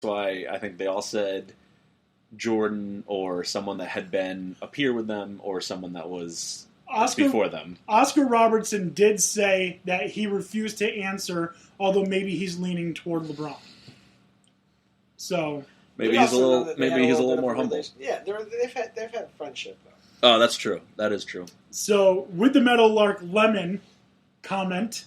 why I think they all said Jordan or someone that had been a peer with them or someone that was before them. Oscar Robertson did say that he refused to answer, although maybe he's leaning toward LeBron. So maybe he's a little more humble. Yeah, they've had friendship though. Oh, that's true. That is true. So with the Meadowlark Lemon comment,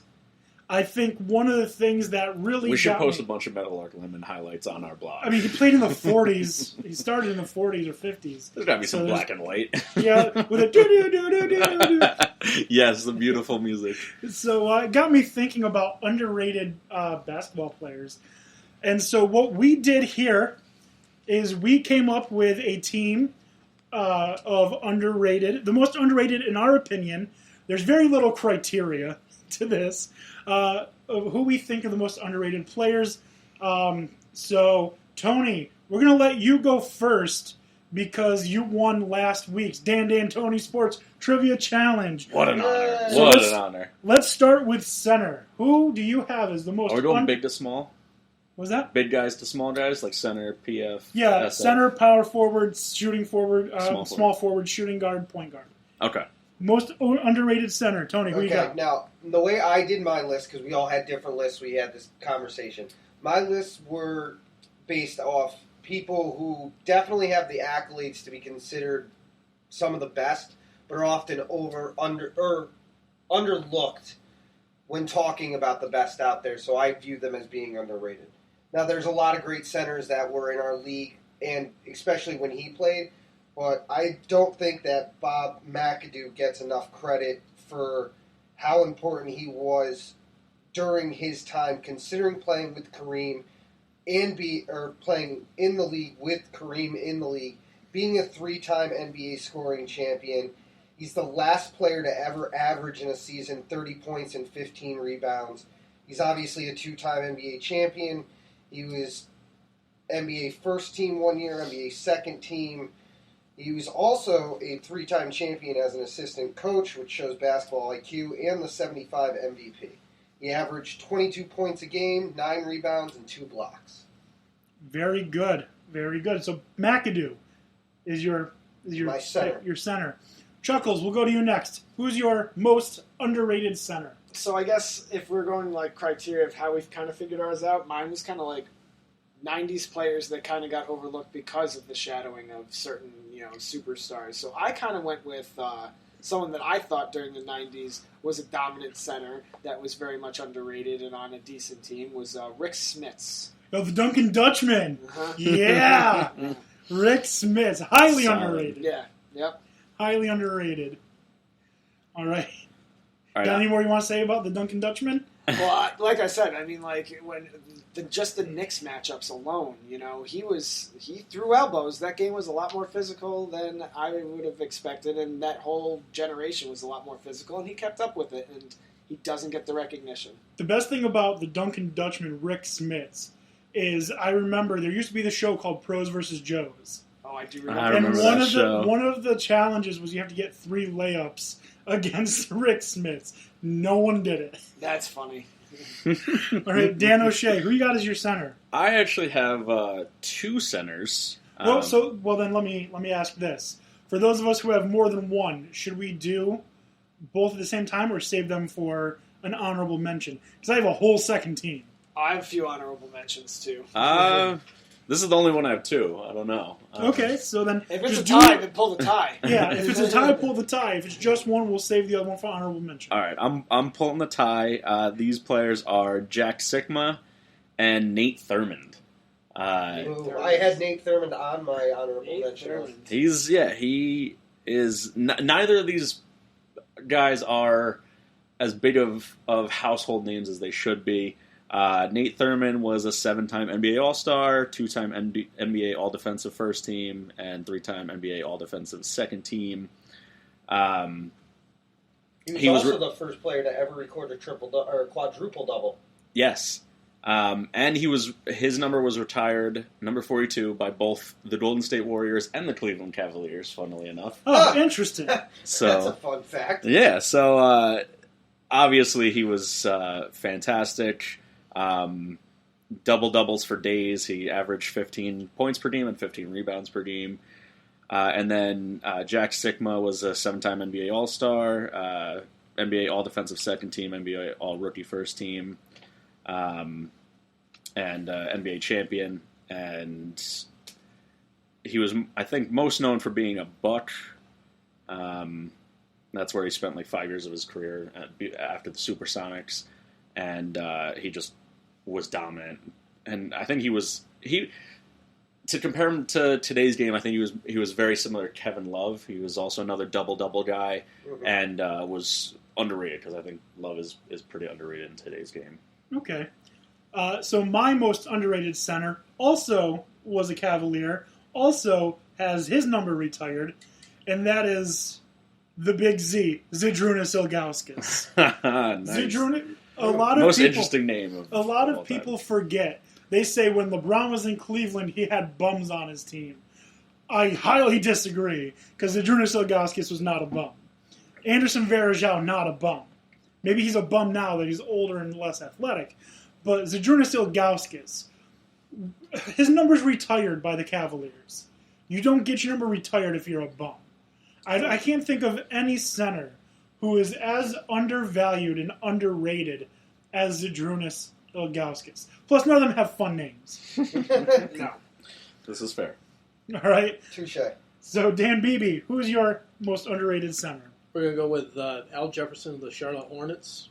I think one of the things that really we should post me, a bunch of Meadowlark Lemon highlights on our blog. I mean, he played in the 40s. He started in the 40s or 50s. There's got to be some black and white. Yeah, with a do-do-do-do-do-do. Yes, the beautiful music. So it got me thinking about underrated basketball players. And so what we did here is we came up with a team of underrated, the most underrated in our opinion. There's very little criteria to this, of who we think are the most underrated players. So, Tony, we're going to let you go first because you won last week's DanDanTony Sports Trivia Challenge. What an honor. So what an honor. Let's start with center. Who do you have as the most... Are we doing big to small? What was that? Big guys to small guys, like center, PF, Yeah, SF. Center, power forward, shooting forward, Small forward, shooting guard, point guard. Okay. Most underrated center. Tony, who you got? Now, the way I did my list, because we all had different lists, we had this conversation. My lists were based off people who definitely have the accolades to be considered some of the best, but are often underlooked when talking about the best out there. So I view them as being underrated. Now, there's a lot of great centers that were in our league, and especially when he played. But I don't think that Bob McAdoo gets enough credit for how important he was during his time, considering playing with Kareem playing in the league with Kareem in the league, being a 3-time NBA scoring champion. He's the last player to ever average in a season 30 points and 15 rebounds. He's obviously a 2-time NBA champion. He was NBA first team 1 year, NBA second team. He was also a 3-time champion as an assistant coach, which shows basketball IQ, and the 75 MVP. He averaged 22 points a game, 9 rebounds, and 2 blocks. Very good. Very good. So McAdoo is my center. Your center. Chuckles, we'll go to you next. Who's your most underrated center? So I guess if we're going like criteria of how we've kind of figured ours out, mine was kind of like 90s players that kind of got overlooked because of the shadowing of certain, superstars. So I kind of went with someone that I thought during the 90s was a dominant center that was very much underrated and on a decent team was Rick Smits. Oh, the Duncan Dutchman. Uh-huh. Yeah. Rick Smits. Highly underrated. Yeah. Yep. Highly underrated. All right. Got any more you want to say about the Duncan Dutchman? Well, like I said, I mean, like when just the Knicks matchups alone, he threw elbows. That game was a lot more physical than I would have expected, and that whole generation was a lot more physical, and he kept up with it, and he doesn't get the recognition. The best thing about the Duncan Dutchman, Rick Smits, is I remember there used to be the show called Pros vs. Joes. Oh, I do remember. And one of the challenges was you have to get 3 layups against Rick Smits. No one did it. That's funny. All right, Dan O'Shea, who you got as your center? I actually have 2 centers. Then let me ask this: for those of us who have more than one, should we do both at the same time or save them for an honorable mention? Because I have a whole second team. I have a few honorable mentions too. This is the only one I have 2. I don't know. Okay, so then if it's a tie, then pull the tie. Yeah, if it's a tie, pull the tie. If it's just one, we'll save the other one for honorable mention. All right, I'm pulling the tie. These players are Jack Sikma and Nate Thurmond. I had Nate Thurmond on my honorable mention. He is. Neither of these guys are as big of household names as they should be. Nate Thurmond was a 7-time NBA All-Star, 2-time NBA All-Defensive First Team, and 3-time NBA All-Defensive Second Team. He was also the first player to ever record a quadruple double. Yes, and his number was retired, number 42, by both the Golden State Warriors and the Cleveland Cavaliers. Funnily enough. Oh, interesting. So that's a fun fact. Yeah. So obviously he was fantastic. double-doubles for days. He averaged 15 points per game and 15 rebounds per game. And then Jack Sikma was a 7-time NBA All-Star, NBA All-Defensive Second Team, NBA All-Rookie First Team, and NBA Champion. And he was, I think, most known for being a Buck. That's where he spent like 5 years of his career after the Supersonics, and he just was dominant. And I think to compare him to today's game, I think he was very similar to Kevin Love. He was also another double guy, and was underrated because I think Love is pretty underrated in today's game. Okay. So my most underrated center also was a Cavalier, also has his number retired, and that is the Big Z, Zydrunas Ilgauskas. Nice. A lot of most people, interesting name. A lot of people forget. They say when LeBron was in Cleveland, he had bums on his team. I highly disagree, because Zydrunas Ilgauskas was not a bum. Anderson Varejao, not a bum. Maybe he's a bum now that he's older and less athletic. But Zydrunas Ilgauskas, his number's retired by the Cavaliers. You don't get your number retired if you're a bum. I can't think of any center who is as undervalued and underrated as Zydrunas Ilgauskas. Plus, none of them have fun names. No. This is fair. All right? Touche. So, Dan Beebe, who's your most underrated center? We're going to go with Al Jefferson of the Charlotte Hornets.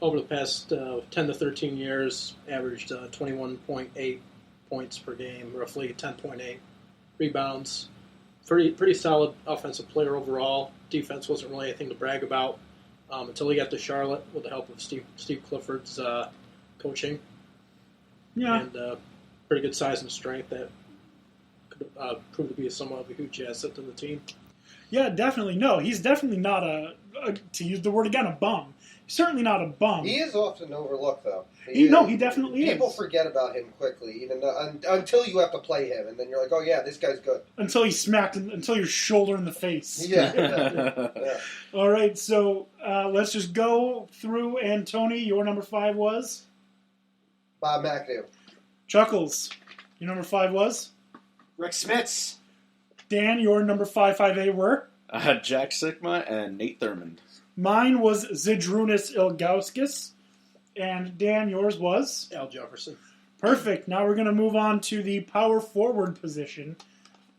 Over the past 10 to 13 years, averaged 21.8 points per game, roughly 10.8 rebounds. Pretty solid offensive player overall. Defense wasn't really anything to brag about until he got to Charlotte with the help of Steve Clifford's coaching. Yeah. And pretty good size and strength that could prove to be somewhat of a huge asset to the team. Yeah, definitely. No, he's definitely not to use the word again, a bum. He's certainly not a bum. He is often overlooked, though. He definitely is. People forget about him quickly, even until you have to play him, and then you're like, oh yeah, this guy's good. Until he's smacked, until you're shoulder in the face. Yeah. Yeah. All right, so let's just go through. And Tony, your number 5 was? Bob McAdoo. Chuckles, your number 5 was? Rick Smits. Dan, your number 5A were? Jack Sikma and Nate Thurmond. Mine was Zydrunas Ilgauskas. And Dan, yours was? Al Jefferson. Perfect. Now we're going to move on to the power forward position.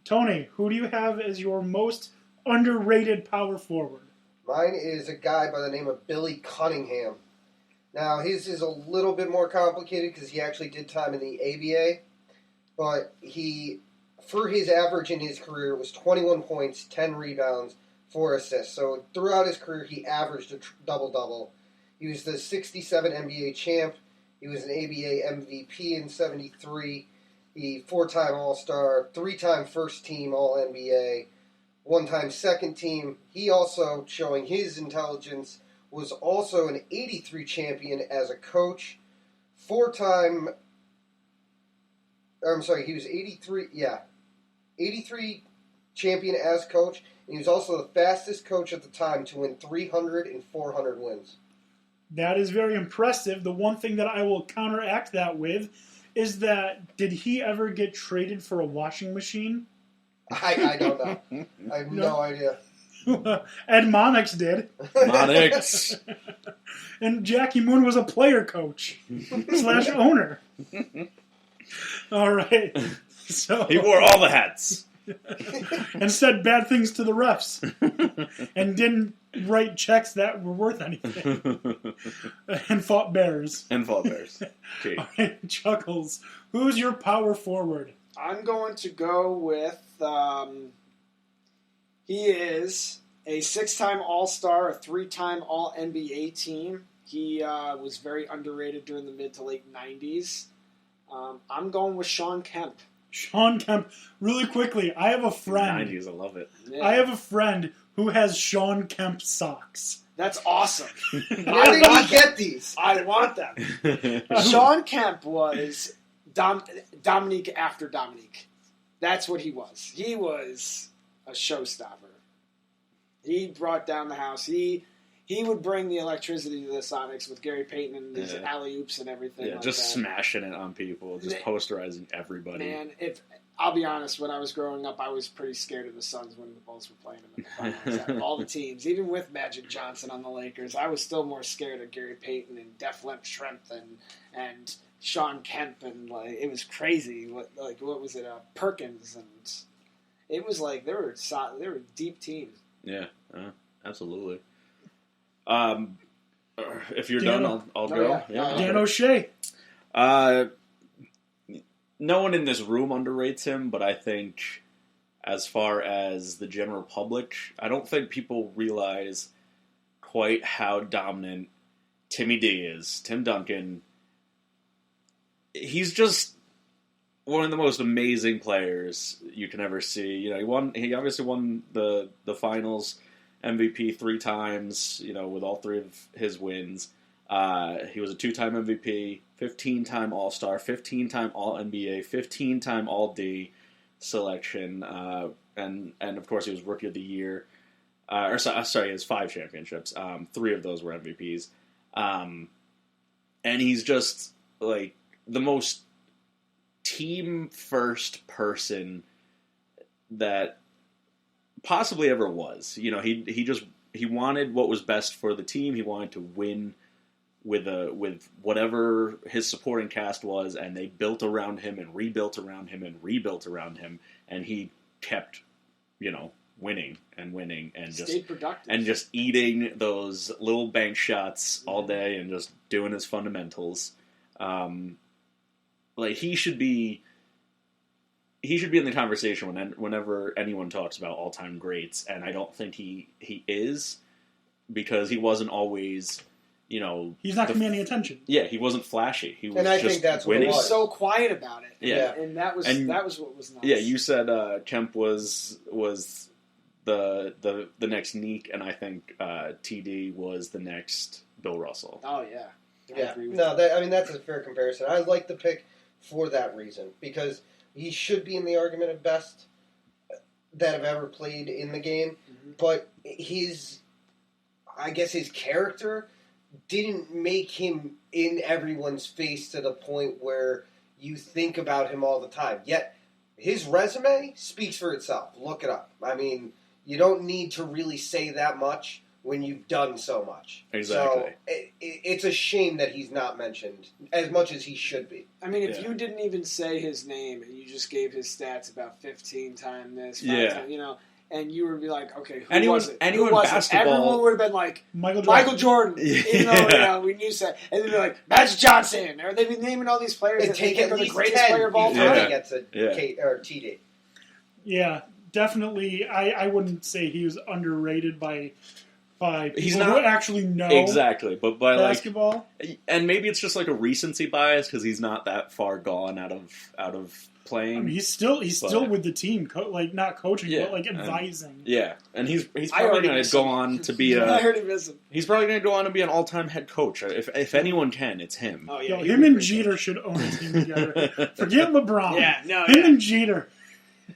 Tony, who do you have as your most underrated power forward? Mine is a guy by the name of Billy Cunningham. Now, his is a little bit more complicated because he actually did time in the ABA. But for his average in his career, it was 21 points, 10 rebounds, 4 assists. So throughout his career, he averaged a double-double. He was the 67 NBA champ. He was an ABA MVP in 73. He 4-time All-Star, 3-time first-team All-NBA, 1-time second-team. He also, showing his intelligence, was also an 83 champion as a coach. 4-time... I'm sorry, he was 83... Yeah. 83 champion as coach. And he was also the fastest coach at the time to win 300 and 400 wins. That is very impressive. The one thing that I will counteract that with is that, did he ever get traded for a washing machine? I don't know. I have no idea. Ed Monix did. Monix. And Jackie Moon was a player coach / owner. All right. So He wore all the hats. and said bad things to the refs and didn't write checks that were worth anything and fought bears. Okay. All right, Chuckles, who's your power forward? I'm going to go with, he is a 6-time All-Star, a 3-time All-NBA team. He was very underrated during the mid to late 90s. I'm going with Shawn Kemp. Shawn Kemp. Really quickly, I have a friend. 90s, I love it. Yeah. I have a friend who has Shawn Kemp socks. That's awesome. Where did he get these? I want them. Shawn Kemp was Dominique after Dominique. That's what he was. He was a showstopper. He brought down the house. He he would bring the electricity to the Sonics with Gary Payton and his Yeah. alley-oops and everything. Yeah, like just that. smashing it on people, just posterizing everybody. Man, I'll be honest, when I was growing up, I was pretty scared of the Suns when the Bulls were playing them in the finals. Out of all the teams, even with Magic Johnson on the Lakers, I was still more scared of Gary Payton and Def Shrimp and Sean Kemp, and like it was crazy. What was it? Perkins, and it was like they were deep teams. Yeah, absolutely. If you're done, I'll go. Yeah. Dan O'Shea. No one in this room underrates him, but I think as far as the general public, I don't think people realize quite how dominant Timmy D is. Tim Duncan. He's just one of the most amazing players you can ever see. You know, he obviously won the finals MVP 3 times, you know, with all 3 of his wins. He was a 2-time MVP, 15-time All-Star, 15-time All-NBA, 15-time All-D selection, and of course he was Rookie of the Year. He has 5 championships. 3 of those were MVPs. And he's just, like, the most team-first person that possibly ever was. You know, he wanted what was best for the team. He wanted to win with whatever his supporting cast was, and they built around him and rebuilt around him and rebuilt around him, and he kept, you know, winning and Stayed productive. and just eating those little bank shots all day and just doing his fundamentals. Like he should be in the conversation whenever anyone talks about all-time greats, and I don't think he is, because he wasn't always, you know, He's not commanding attention. Yeah, he wasn't flashy. He was And I just think that's what it winning. He was was. so quiet about it. Yeah. And that was what was nice. Yeah, you said Kemp was the next Neek, and I think TD was the next Bill Russell. Oh yeah. I Yeah, agree with no, that. that's a fair comparison. I like the pick for that reason, because he should be in the argument of best that have ever played in the game, but his character didn't make him in everyone's face to the point where you think about him all the time. Yet, his resume speaks for itself. Look it up. I mean, you don't need to really say that much when you've done so much. Exactly. So it's a shame that he's not mentioned as much as he should be. I mean, if you didn't even say his name and you just gave his stats about 15 times this, 5 times, you know, and you would be like, okay, who was it? Anyone who was basketball, it? Everyone would have been like, Michael Jordan. Even though we knew that. And they'd be like, Magic Johnson. Or they'd be naming all these players And that they take think at are the least greatest 10 player of all before time. he gets a K or TD. Yeah, definitely. I wouldn't say he was underrated by people He's who not actually know exactly, but by basketball. And maybe it's just like a recency bias because he's not that far gone out of playing. I mean, he's still with the team, like not coaching, but like advising. And he's probably going to go on to be I heard he missed him. He's probably going to go on to be an all-time head coach. If anyone can, it's him. Oh yeah, him and Jeter should own a team together. Forget LeBron. Him and Jeter.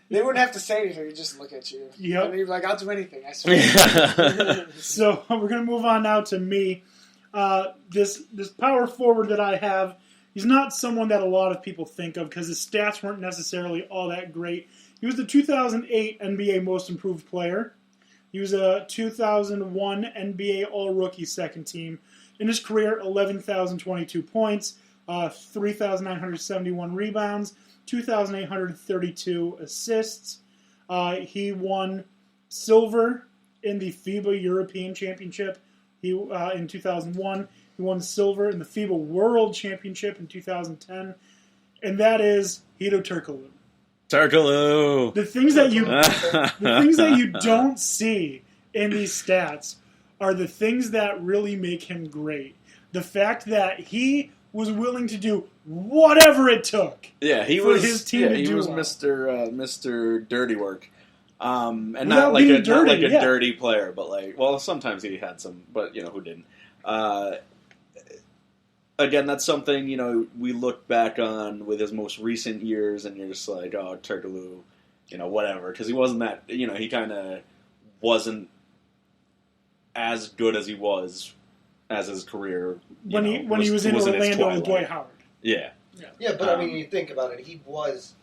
They wouldn't have to say anything; they'd just look at you. Yep. And they'd be like, "I'll do anything." I swear. So we're going to move on now to me. This power forward that I have, he's not someone that a lot of people think of because his stats weren't necessarily all that great. He was the 2008 NBA Most Improved Player. He was a 2001 NBA All-Rookie Second Team. In his career, 11,022 points, 3,971 rebounds, 2,832 assists. He won silver in the FIBA European Championship in 2001. He won silver in the FIBA World Championship in 2010. And that is Hedo Turkoglu. Turkoglu! The things that you don't see in these stats are the things that really make him great. The fact that he was willing to do whatever it took. Yeah, he for was his team to he do was well. Mr. Dirty Work. And Without not like being dirty, a dirty player, but like, well, sometimes he had some, but you know, who didn't? Again, that's something, you know, we look back on with his most recent years, and you're just like, oh, Turkoglu, you know, whatever, because he wasn't that, you know, he kind of wasn't as good as he was as his career when he was in its Orlando with twilight. Dwight Howard. Yeah. Yeah, but I mean, you think about it. He was